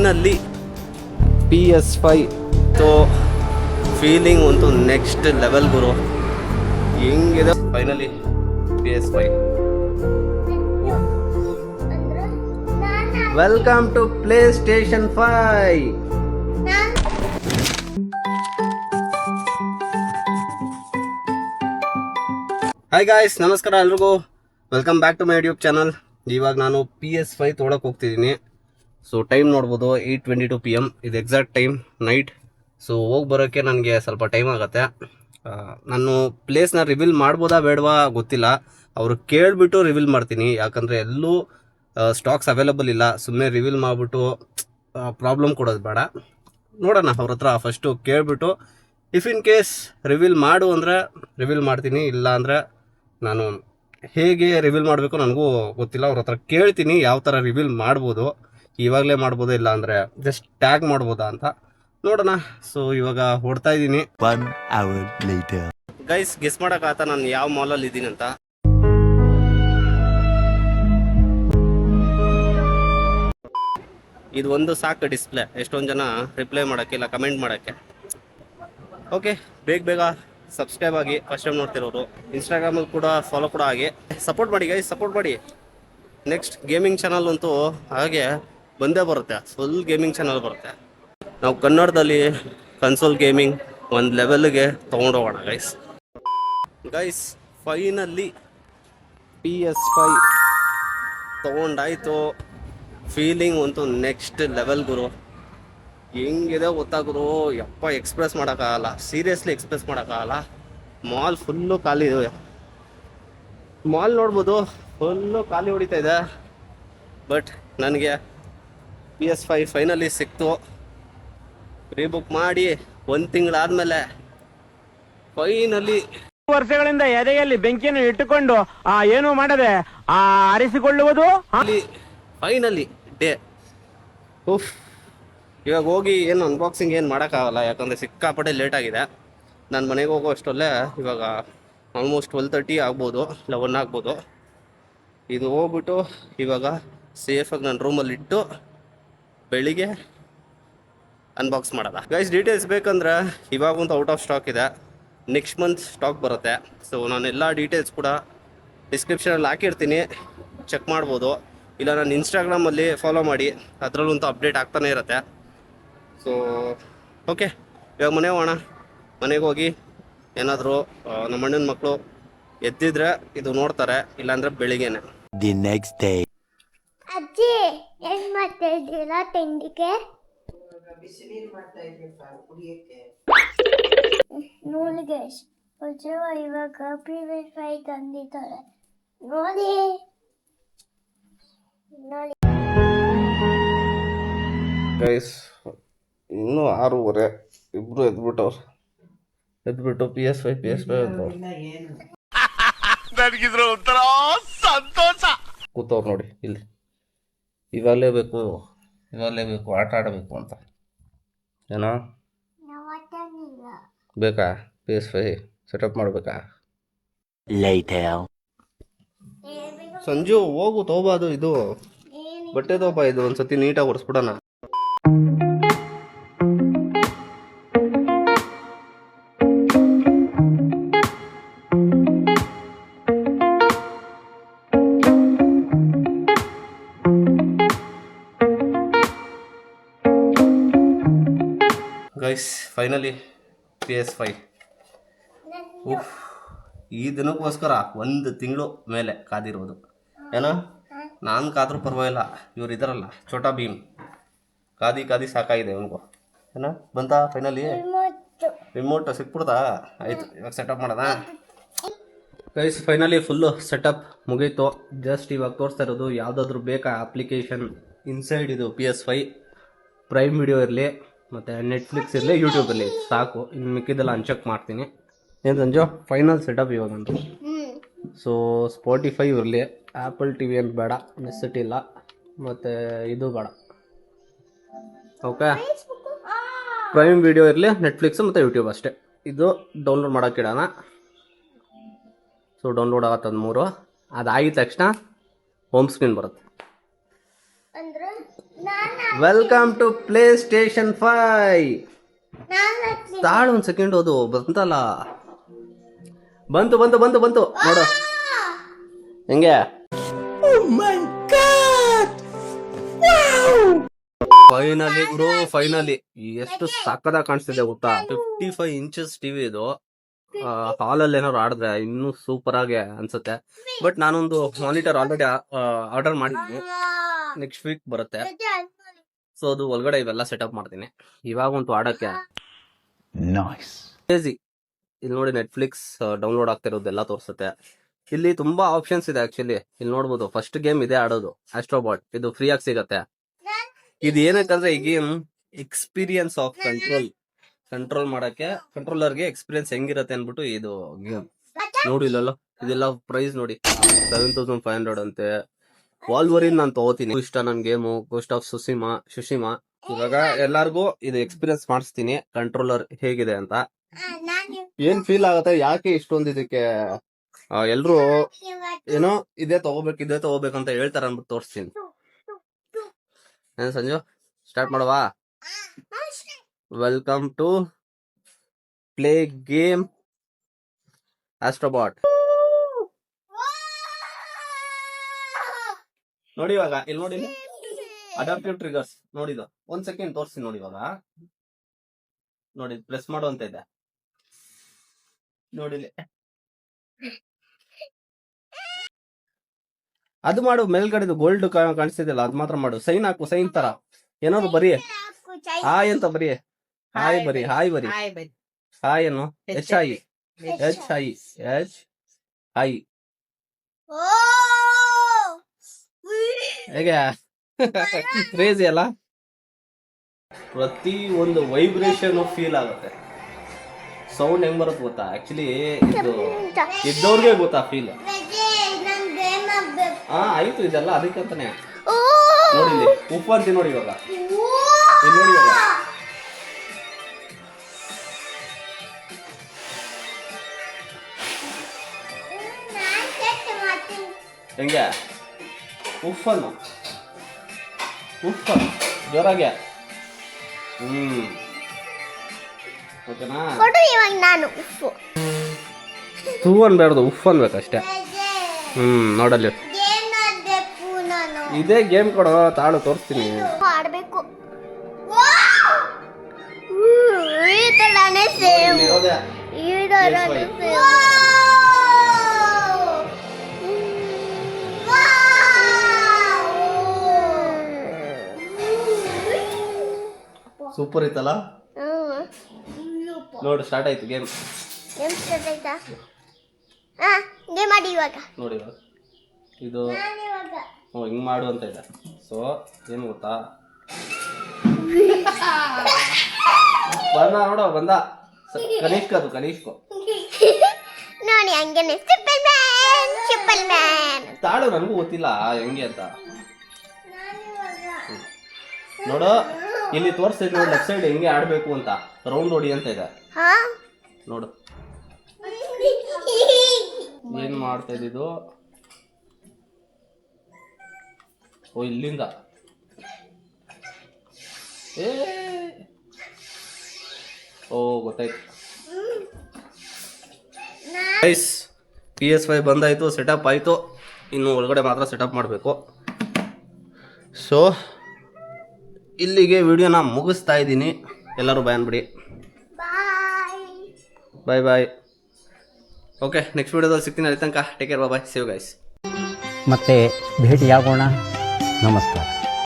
Finally PS5 तो feeling ಒಂದು next level ಗುರು. ಹೆಂಗಿದೆ finally PS5. Welcome to PlayStation 5. Hi guys, ನಮಸ್ಕಾರ ಎಲ್ರಿಗೂ. Welcome back to my YouTube channel. ಇವಾಗ ನಾನು PS5 ತೊಗೊಳಕ್ಕೆ ಹೋಗ್ತಿದ್ದೀನಿ. ಸೊ ಟೈಮ್ ನೋಡ್ಬೋದು 8:22 PM. ಇದು ಎಕ್ಸಾಕ್ಟ್ ಟೈಮ್ ನೈಟ್. ಸೊ ಹೋಗಿ ಬರೋಕ್ಕೆ ನನಗೆ ಸ್ವಲ್ಪ ಟೈಮ್ ಆಗುತ್ತೆ. ನಾನು ಪ್ಲೇಸ್ನ ರಿವೀಲ್ ಮಾಡ್ಬೋದಾ ಬೇಡವಾ ಗೊತ್ತಿಲ್ಲ. ಅವರು ಕೇಳಿಬಿಟ್ಟು ರಿವೀಲ್ ಮಾಡ್ತೀನಿ, ಯಾಕಂದರೆ ಎಲ್ಲೂ ಸ್ಟಾಕ್ಸ್ ಅವೈಲಬಲ್ ಇಲ್ಲ. ಸುಮ್ಮನೆ ರಿವೀಲ್ ಮಾಡಿಬಿಟ್ಟು ಪ್ರಾಬ್ಲಮ್ ಕೊಡೋದು ಬೇಡ. ನೋಡೋಣ, ಅವ್ರ ಹತ್ರ ಫಸ್ಟು ಕೇಳಿಬಿಟ್ಟು ಇಫ್ ಇನ್ ಕೇಸ್ ರಿವೀಲ್ ಮಾಡು ಅಂದರೆ ರಿವೀಲ್ ಮಾಡ್ತೀನಿ, ಇಲ್ಲ ಅಂದರೆ ನಾನು ಹೇಗೆ ರಿವೀಲ್ ಮಾಡಬೇಕು ನನಗೂ ಗೊತ್ತಿಲ್ಲ. ಅವ್ರ ಹತ್ರ ಕೇಳ್ತೀನಿ ಯಾವ ಥರ ರಿವೀಲ್ ಮಾಡ್ಬೋದು, ಇವಾಗಲೇ ಮಾಡ್ಬೋದು, ಇಲ್ಲ ಅಂದರೆ ಜಸ್ಟ್ ಟ್ಯಾಗ್ ಮಾಡ್ಬೋದಾ ಅಂತ ನೋಡೋಣ. ಸೊ ಇವಾಗ ಹೊಡ್ತಾ ಇದ್ದೀನಿ. ಗೈಸ್, ಗೆಸ್ ಮಾಡೋಕ್ಕಾಗತ್ತ ನಾನು ಯಾವ ಮಾಲಲ್ಲಿ ಇದ್ದೀನಿ ಅಂತ? ಇದು ಒಂದು ಸಾಕು ಡಿಸ್ಪ್ಲೇ, ಎಷ್ಟೊಂದು ಜನ ರಿಪ್ಲೈ ಮಾಡೋಕ್ಕೆ ಇಲ್ಲ ಕಮೆಂಟ್ ಮಾಡೋಕ್ಕೆ. ಓಕೆ, ಬೇಗ ಸಬ್ಸ್ಕ್ರೈಬ್ ಆಗಿ, ಫಸ್ಟ್ ಟೈಮ್ ನೋಡ್ತಿರೋರು. ಇನ್ಸ್ಟಾಗ್ರಾಮಲ್ಲಿ ಕೂಡ ಫಾಲೋ ಕೂಡ ಆಗಿ ಸಪೋರ್ಟ್ ಮಾಡಿ ಗೈಸ್, ಸಪೋರ್ಟ್ ಮಾಡಿ. ನೆಕ್ಸ್ಟ್ ಗೇಮಿಂಗ್ ಚಾನಲ್ ಅಂತೂ ಹಾಗೆ ಬಂದೇ ಬರುತ್ತೆ, ಫುಲ್ ಗೇಮಿಂಗ್ ಚಾನಲ್ ಬರುತ್ತೆ. ನಾವು ಕನ್ನಡದಲ್ಲಿ ಕನ್ಸೋಲ್ ಗೇಮಿಂಗ್ ಒಂದು ಲೆವೆಲ್ಗೆ ತೊಗೊಂಡೋಗೋಣ ಗೈಸ್. Finally PS5 ತೊಗೊಂಡಾಯಿತು. ಫೀಲಿಂಗ್ ಅಂತೂ ನೆಕ್ಸ್ಟ್ ಲೆವೆಲ್ ಗುರು. ಹೆಂಗಿದೆ ಗೊತ್ತಾ ಗುರು, ಯಪ್ಪ ಎಕ್ಸ್ಪ್ರೆಸ್ ಮಾಡೋಕ್ಕಾಗಲ್ಲ, ಸೀರಿಯಸ್ಲಿ ಎಕ್ಸ್ಪ್ರೆಸ್ ಮಾಡೋಕ್ಕಾಗಲ್ಲ. ಮಾಲ್ ಫುಲ್ಲು ಖಾಲಿ ಇದೆ. ಮಾಲ್ ನೋಡ್ಬೋದು, ಫುಲ್ಲು ಖಾಲಿ ಹೊಡಿತಾ ಇದೆ. ಬಟ್ ನನಗೆ PS5 ಫೈನಲಿ ಸಿಕ್ತು. ರೀಬುಕ್ ಮಾಡಿ 1 ತಿಂಗಳಾದ್ಮೇಲೆ ಫೈನಲಿ. ವರ್ಷಗಳಿಂದ ಎದೆಯಲ್ಲಿ ಬೆಂಕಿಯನ್ನು ಇಟ್ಟುಕೊಂಡು ಏನು ಮಾಡದೆ ಆರಿಸಿಕೊಳ್ಳುವುದು ಫೈನಲಿ ಡೇ. ಉಫ್, ಇವಾಗ ಹೋಗಿ ಏನು ಅನ್ಬಾಕ್ಸಿಂಗ್ ಏನು ಮಾಡೋಕ್ಕಾಗಲ್ಲ, ಯಾಕಂದರೆ ಸಿಕ್ಕಾಪಟ್ಟೆ ಲೇಟ್ ಆಗಿದೆ. ನಾನು ಮನೆಗೆ ಹೋಗೋ ಅಷ್ಟರಲ್ಲೇ ಇವಾಗ ಆಲ್ಮೋಸ್ಟ್ 12:30 ಆಗ್ಬೋದು, ಇಲ್ಲ 1 ಆಗ್ಬೋದು. ಇದು ಹೋಗ್ಬಿಟ್ಟು ಇವಾಗ ಸೇಫಾಗಿ ನನ್ನ ರೂಮಲ್ಲಿ ಇಟ್ಟು ಬೆಳಿಗ್ಗೆ ಅನ್ಬಾಕ್ಸ್ ಮಾಡೋದ ಗೈಸ್. ಡೀಟೇಲ್ಸ್ ಬೇಕಂದ್ರೆ ಇವಾಗಂತೂ ಔಟ್ ಆಫ್ ಸ್ಟಾಕ್ ಇದೆ, ನೆಕ್ಸ್ಟ್ ಮಂತ್ ಸ್ಟಾಕ್ ಬರುತ್ತೆ. ಸೊ ನಾನು ಎಲ್ಲ ಡೀಟೇಲ್ಸ್ ಕೂಡ ಡಿಸ್ಕ್ರಿಪ್ಷನಲ್ಲಿ ಹಾಕಿರ್ತೀನಿ, ಚೆಕ್ ಮಾಡ್ಬೋದು. ಇಲ್ಲ ನಾನು ಇನ್ಸ್ಟಾಗ್ರಾಮಲ್ಲಿ ಫಾಲೋ ಮಾಡಿ, ಅದರಲ್ಲಂತೂ ಅಪ್ಡೇಟ್ ಆಗ್ತಾನೆ ಇರುತ್ತೆ. ಸೊ ಓಕೆ, ಇವಾಗ ಮನೆಗೆ ಹೋಗೋಣ. ಮನೆಗೆ ಹೋಗಿ ಏನಾದರೂ ನಮ್ಮ ಅಣ್ಣನ ಮಕ್ಕಳು ಎದ್ದಿದ್ರೆ ಇದು ನೋಡ್ತಾರೆ, ಇಲ್ಲಾಂದರೆ ಬೆಳಿಗ್ಗೆನೆ. The next day. ಅಜ್ಜಿ ಏನ್ ಮಾಡ್ತಾ ಇದ್ದೀರಾ ತಿಂಡಿಗೆ? ಬಿಸಿನೀರು ಮಾಡ್ತಾ ಇದ್ದೀವಿ ಕುಡಿಯಕ್ಕೆ. ನೋಡಿ ಗೈಸ್, ಇವಾಗ PS5 ತಂದಿದ್ದಾರೆ ನೋಡಿ. ಗೈಸ್, ಇನ್ನೂ 6:30 ಇಬ್ರು ಎದ್ಬಿಟ್ಟು PS5 ನನಗಿದ್ರು ಒಂಥರ ಸಂತೋಷ. ಕೂತವ್ರು ನೋಡಿ ಇಲ್ಲಿ. ಇವಾಗಲೇ ಬೇಕು ಆಟ ಆಡಬೇಕು ಅಂತ. ಏನೋ ಬೇಕಾ? PS5 ಸೆಟಪ್ ಮಾಡಬೇಕಾ? ಸಂಜು ಹೋಗು ತಗೋಬಾ, ಇದು ಬಟ್ಟೆ ತಗೋಬಾ, ಇದು ಒಂದ್ಸತಿ ನೀಟಾಗಿ ಒರೆಸ್ಬಿಡೋಣ. Guys, finally PS5. ಉಫ್, ಈ ದಿನಕ್ಕೋಸ್ಕರ 1 ತಿಂಗಳು ಮೇಲೆ ಕಾದಿರೋದು. ಏನೋ ನಾನು ಕಾದ್ರೂ ಪರವಾಗಿಲ್ಲ, ಇವ್ರು ಇದಾರಲ್ಲ ಛೋಟಾ ಭೀಮ್, ಕಾದಿ ಸಾಕಾಗಿದೆ ಅವನಿಗೂ. ಏನೋ ಬಂತಾ ಫೈನಲಿ ರಿಮೋಟ್ ಸಿಕ್ಬಿಡ್ತಾ? ಆಯಿತು, ಇವಾಗ ಸೆಟಪ್ ಮಾಡೋದಾ ಗೈಸ್. ಫೈನಲಿ ಫುಲ್ಲು ಸೆಟಪ್ ಮುಗೀತು. ಜಸ್ಟ್ ಇವಾಗ ತೋರಿಸ್ತಾ ಇರೋದು ಯಾವುದಾದ್ರೂ ಬೇಕಾ ಅಪ್ಲಿಕೇಶನ್ ಇನ್ಸೈಡ್ ಇದು PS5. ಪ್ರೈಮ್ ವಿಡಿಯೋ ಇರಲಿ, ಮತ್ತು ನೆಟ್ಫ್ಲಿಕ್ಸ್ ಇರಲಿ, ಯೂಟ್ಯೂಬ್ ಇರಲಿ, ಸಾಕು. ಇನ್ನು ಮಿಕ್ಕಿದ್ದೆಲ್ಲ ಅನ್ಚೆಕ್ ಮಾಡ್ತೀನಿ. ಏನು ಸಂಜು, ಫೈನಲ್ ಸೆಟಪ್ ಇವಾಗಂತೂ. ಸೊ ಸ್ಪಾಟಿಫೈ ಇರಲಿ, ಆ್ಯಪಲ್ TV ಏನು ಬೇಡ, ನೆಸೆಸಿಟಿ ಇಲ್ಲ, ಮತ್ತು ಇದು ಬೇಡ. ಓಕೆ, ಪ್ರೈಮ್ ವಿಡಿಯೋ ಇರಲಿ, ನೆಟ್ಫ್ಲಿಕ್ಸ್ ಮತ್ತು ಯೂಟ್ಯೂಬ್ ಅಷ್ಟೇ. ಇದು ಡೌನ್ಲೋಡ್ ಮಾಡೋಕ್ಕಿಡೋಣ. ಸೊ ಡೌನ್ಲೋಡ್ ಆಗತ್ತೆ ಅದು 3. ಅದಾಗಿದ ತಕ್ಷಣ ಹೋಮ್ ಸ್ಕ್ರೀನ್ ಬರುತ್ತೆ. ಅಂದ್ರೆ ನಾನು ವೆಲ್ಕಮ್ ಟು ಪ್ಲೇ ಸ್ಟೇಷನ್ 5. ತಾಳು ಒಂದು ಸೆಕೆಂಡ್, ಅದು ಬಂತಲ್ಲ, ಬಂತು ನೋಡು ಹೆಂಗೆ. ಫೈನಲಿ ಬ್ರೋ, ಫೈನಲಿ ಎಷ್ಟು ಸಕ್ಕದಾಗಿ ಕಾಣಿಸ್ತಿದೆ ಗೊತ್ತಾ. 55 ಇಂಚಸ್ ಟಿವಿ ಇದು. ಹಾಲಲ್ಲಿ ಏನಾದ್ರು ಆಡಿದ್ರೆ ಇನ್ನೂ ಸೂಪರ್ ಆಗಿ ಅನ್ಸುತ್ತೆ. ಬಟ್ ನಾನೊಂದು ಮಾನಿಟರ್ ಆಲ್ರೆಡಿ ಆರ್ಡರ್ ಮಾಡಿದ್ದೀನಿ, ನೆಕ್ಸ್ಟ್ ವೀಕ್ ಬರುತ್ತೆ. ಸೊ ಅದು ಒಳಗಡೆ ಇವೆಲ್ಲ ಸೆಟಪ್ ಮಾಡ್ತೀನಿ. ಇವಾಗಂತೂ ಆಡಕ್ಕೆ ಈಸಿ. ಇಲ್ಲಿ ನೋಡಿ ನೆಟ್ಫ್ಲಿಕ್ಸ್ ಡೌನ್ಲೋಡ್ ಆಗ್ತಿರೋದೆಲ್ಲ ತೋರಿಸುತ್ತೆ. ಇಲ್ಲಿ ತುಂಬಾ ಆಪ್ಷನ್ಸ್ ಇದೆ ಆಕ್ಚುಲಿ. ಇಲ್ಲಿ ನೋಡ್ಬೋದು, ಫಸ್ಟ್ ಗೇಮ್ ಇದೆ ಆಡೋದು, ಆಸ್ಟ್ರೋಬಾಟ್. ಇದು ಫ್ರೀ ಆಗಿ ಸಿಗತ್ತೆ. ಇದು ಏನಕ್ಕಂದ್ರೆ ಈ ಗೇಮ್ ಎಕ್ಸ್ಪೀರಿಯನ್ಸ್ ಆಫ್ ಕಂಟ್ರೋಲ್ ಮಾಡಕ್ಕೆ, ಕಂಟ್ರೋಲರ್ಗೆ ಎಕ್ಸ್ಪೀರಿಯನ್ಸ್ ಹೆಂಗಿರತ್ತೆ ಅನ್ಬಿಟ್ಟು ಇದು ಗೇಮ್. ನೋಡಿ ಇಲ್ಲಲ್ಲ, ಇದೆಲ್ಲ ಪ್ರೈಸ್ ನೋಡಿ 7500 ಅಂತೆ. ವಾಲ್ವರಿನ್ ನಾನು ತಗೋತೀನಿ, ಇಷ್ಟ ನನ್ ಗೇಮು. Ghost of ಸುಶಿಮಾ. ಇವಾಗ ಎಲ್ಲಾರ್ಗು ಇದು ಎಕ್ಸ್ಪೀರಿಯನ್ಸ್ ಮಾಡಿಸ್ತೀನಿ, ಕಂಟ್ರೋಲರ್ ಹೇಗಿದೆ ಅಂತ. ಏನ್ ಫೀಲ್ ಆಗತ್ತೆ, ಯಾಕೆ ಇಷ್ಟೊಂದು ಇದಕ್ಕೆ ಎಲ್ರು ಏನೋ ಇದೇ ತಗೋಬೇಕಂತ ಹೇಳ್ತಾರ ಅನ್ಬಿಟ್ಟು ತೋರಿಸ್ತೀನಿ. ಏನ್ ಸಂಜು, ಸ್ಟಾರ್ಟ್ ಮಾಡವಾ? Welcome to play game Astrobot. ನೋಡಿ ಇವಾಗ ಇಲ್ಲಿ ನೋಡಿ, ಅಡಾಪ್ಟಿವ್ ಟ್ರಿಗರ್ಸ್ ನೋಡಿದ. ಒಂದ್ ಸೆಕೆಂಡ್ ತೋರಿಸ್ತೀನಿ ನೋಡಿ. ಇವಾಗ ನೋಡಿ, ಪ್ರೆಸ್ ಮಾಡು ಅಂತ ಇದೆ ನೋಡಿ. ಅದು ಮಾಡು, ಮೇಲ್ಗಡೆದು ಗೋಲ್ಡ್ ಕಾಣಿಸ್ತಿದೆಯಲ್ಲ ಅದು ಮಾತ್ರ ಮಾಡು. ಸೈನ್ ಹಾಕು, ಸೈನ್ ತರ ಏನಾದ್ರು ಬರೀ. ಹಾಯ್ ಅಂತ ಬರೀ, ಹಾಯ್ ಬರಿ. ಹಾಯ್ ಏನು, HI ಹೇಗೆ ಕ್ರೇಜಿ ಅಲ್ಲ. ಪ್ರತಿ ಒಂದು ವೈಬ್ರೇಷನ್ ಫೀಲ್ ಆಗುತ್ತೆ. ಸೌಂಡ್ ಹೆಂಗ್ ಬರುತ್ತೆ ಗೊತ್ತಾ, ಆಕ್ಚುಲಿ ಇದು ಇದ್ದವ್ರಿಗೆ ಗೊತ್ತಾ ಫೀಲ್. ಆಯ್ತು, ಇದೆಲ್ಲ ಅದಕ್ಕಂತಾನೆ. ನೋಡಿ ಇಲ್ಲಿ ಉಪ್ಪು ಅಂತೀವಿ ನೋಡಿ. ಇವಾಗ ಇಲ್ಲಿ ನೋಡಿ, ಇವಾಗ ಹೆಂಗೆ ಉಪ್ಪನ್ನು ಜೋರಾಗೆ. ಓಕೆನಾ? ನಾನು ಉಪ್ಪು ತೂ ಅನ್ಬೇಡ್ದು, ಉಪ್ಪು ಅನ್ಬೇಕಷ್ಟೇ. ನೋಡಲ್ಲಿ ಇದೇ ಗೇಮ್ ಕೊಡೋ, ತಾಳು ತೋರಿಸ್ತೀನಿ. ಆಡ್ಬೇಕು. ಈ ತರನೇ ಸೇಮ್. ಸೂಪರ್ ಇತ್ತಲ್ಲ. ನೋಡು, ಸ್ಟಾರ್ಟ್ ಆಯ್ತು ಗೇಮ್. ಗೇಮ್ ಮಾಡಿ ಇವಾಗ ನೋಡಿ. ಇವಾಗ ಇದು ಹಿಂಗ್ ಮಾಡು ಅಂತ ಇದೆ. ಸೊ ಏನು ಗೊತ್ತಾ, ಬಂದ ಕನಿಷ್ಕ ನೋಡಿ ಹಂಗೇನೆ ಸೂಪರ್ ಮ್ಯಾನ್. ತಾಳು, ನನಗೂ ಗೊತ್ತಿಲ್ಲ ಹೆಂಗೆ ಅಂತ. ನೋಡು ಇಲ್ಲಿ ತೋರಿಸ್ತಿದ್ರು ಲೆಫ್ಟ್ ಸೈಡ್ ಹೆಂಗೆ ಆಡ್ಬೇಕು ಅಂತ. ರೌಂಡ್ ಹೊಡಿ ಅಂತ ಇದೆ ನೋಡು. ಏನ್ ಮಾಡ್ತಾ ಇದ್ದಿದ್ದು? ಓ, ಇಲ್ಲಿಂದ ಗೊತ್ತಾಯ್ತು. PS5 ಬಂದಾಯ್ತು, ಸೆಟಪ್ ಆಯ್ತು. ಇನ್ನು ಒಳಗಡೆ ಮಾತ್ರ ಸೆಟಪ್ ಮಾಡಬೇಕು. ಸೊ ಇಲ್ಲಿಗೆ ವಿಡಿಯೋನ ಮುಗಿಸ್ತಾ ಇದ್ದೀನಿ. ಎಲ್ಲರೂ ಬಾಯ್ ಅನ್ಬಿಡಿ. ಬಾಯ್. ಓಕೆ, ನೆಕ್ಸ್ಟ್ ವಿಡಿಯೋದಲ್ಲಿ ಸಿಗ್ತೀನಿ. ಅಲ್ಲಿ ತನಕ ಟೇಕ್ ಕೇರ್, ಬಾಯ್, ಸೇವ್ ಗೈಸ್. ಮತ್ತೆ ಭೇಟಿಯಾಗೋಣ. ನಮಸ್ಕಾರ.